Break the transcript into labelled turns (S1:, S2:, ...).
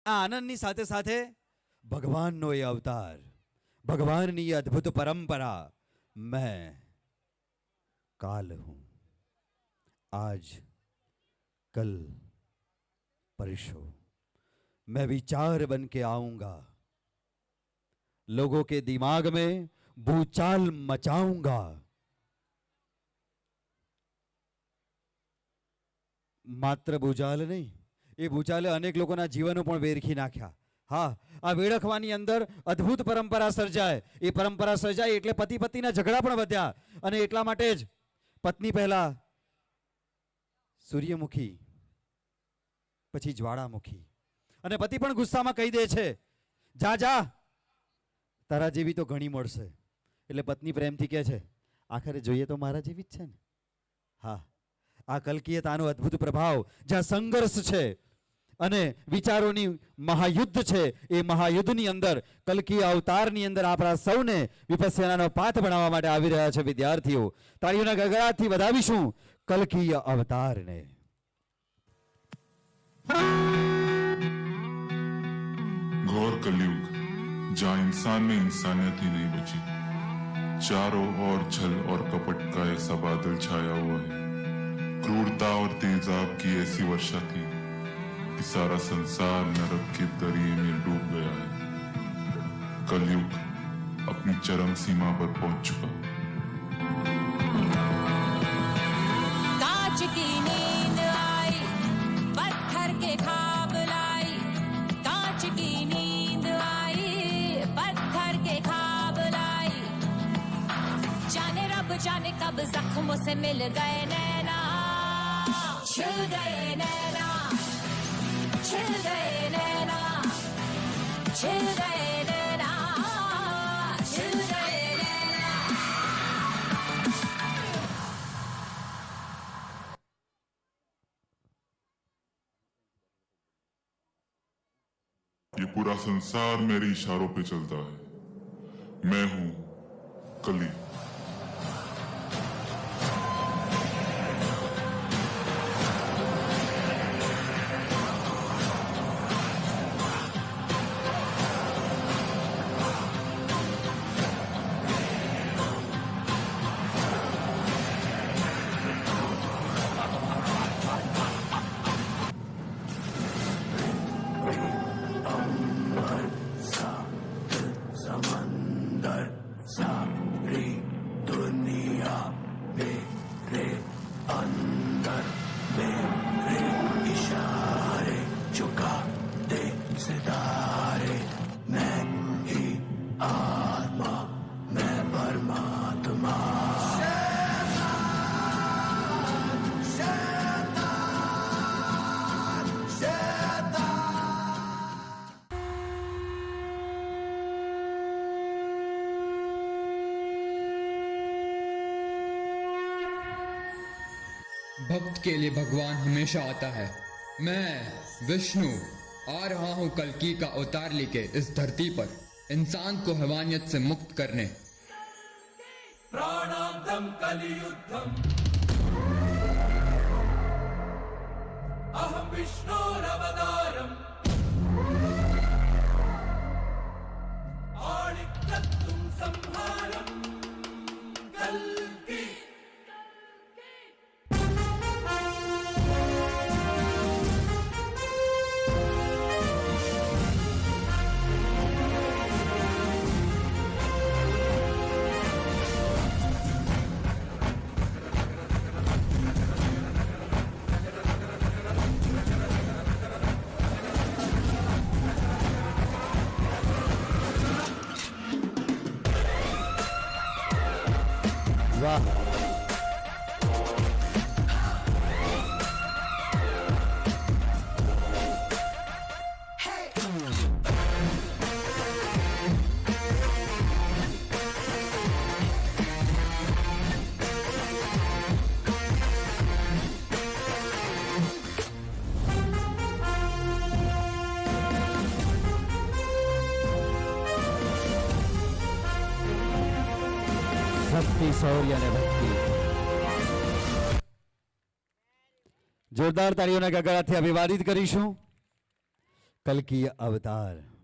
S1: આ આનંદની સાથે સાથે ભગવાનનો એ અવતાર, ભગવાનની એ અદ્ભુત પરંપરા, मैं काल हूं, आज कल परसों मैं विचार बन के आऊंगा, लोगों के दिमाग में भूचाल मचाऊंगा। मात्र भूचाल नहीं, ये भूचाले अनेक लोगों जीवनों पण वेरखी नाख्या। हाँ, आ वेड़खवानी अंदर अद्भुत परंपरा सर्जाय। ए परंपरा सर्जाय एटले पति पत्नीना झगड़ा पण वध्या अने एटला माटे ज पत्नी पहला सूर्यमुखी, पछी ज्वाळामुखी, अने पति पण गुस्सामां कही दे छे, जा जा तारा जेवी तो घणी मळशे। एटले पत्नी प्रेमथी कहे छे, आखरे जोईए तो मारा जेवी ज छे ने। हाँ, आ कल्कीयतानो अद्भुत प्रभाव, ज्यां संघर्ष छे अने विचारोनी महायुद्ध छे, ए महायुद्धनी अंदर कल्की अवतारनी अंदर आपणा सौने विपस्यनानो पाठ भणाववा माटे आवी रह्या छे विद्यार्थीओ। ताळीओना गगड़ाटथी વધાવીશું कल्की अवतारने।
S2: घोर कलयुग, जहां इंसान में इंसानियत ही नहीं बची, चारों ओर छल और कपट का ऐसा बादल छाया हुआ है, क्रूरता और तेजाब की ऐसी वर्षा की कि सारा संसार नरक के दरिये में डूब गया है। कलयुग अपनी चरम सीमा पर पहुंच चुका।
S3: कांच की नींद आई, पत्थर के ख्वाब लाई, कांच की नींद आई, पत्थर के ख्वाब लाई, जाने रब जाने कब जख्मों से मिल गए नैना, छिल गए नैना, छिल गए नैना, छिल गए नैना, छिल गए नैना।
S2: ये पूरा संसार मेरे इशारों पे चलता है। मैं हूं कली।
S4: भक्त के लिए भगवान हमेशा आता है। मैं विष्णु आ रहा हूँ कल्की का अवतार लेके इस धरती पर इंसान को हैवानियत से मुक्त करने।
S5: प्राणांतम कलियुद्धम अहम विष्णोरवतारम आणिक्रतुम संहारम कल्की।
S1: वाह, शक्ति, शौर्य અને ભક્તિ। જોરદાર તાળીઓના ગગડાથી અભિવાદિત કરીશું કલ્કી અવતાર.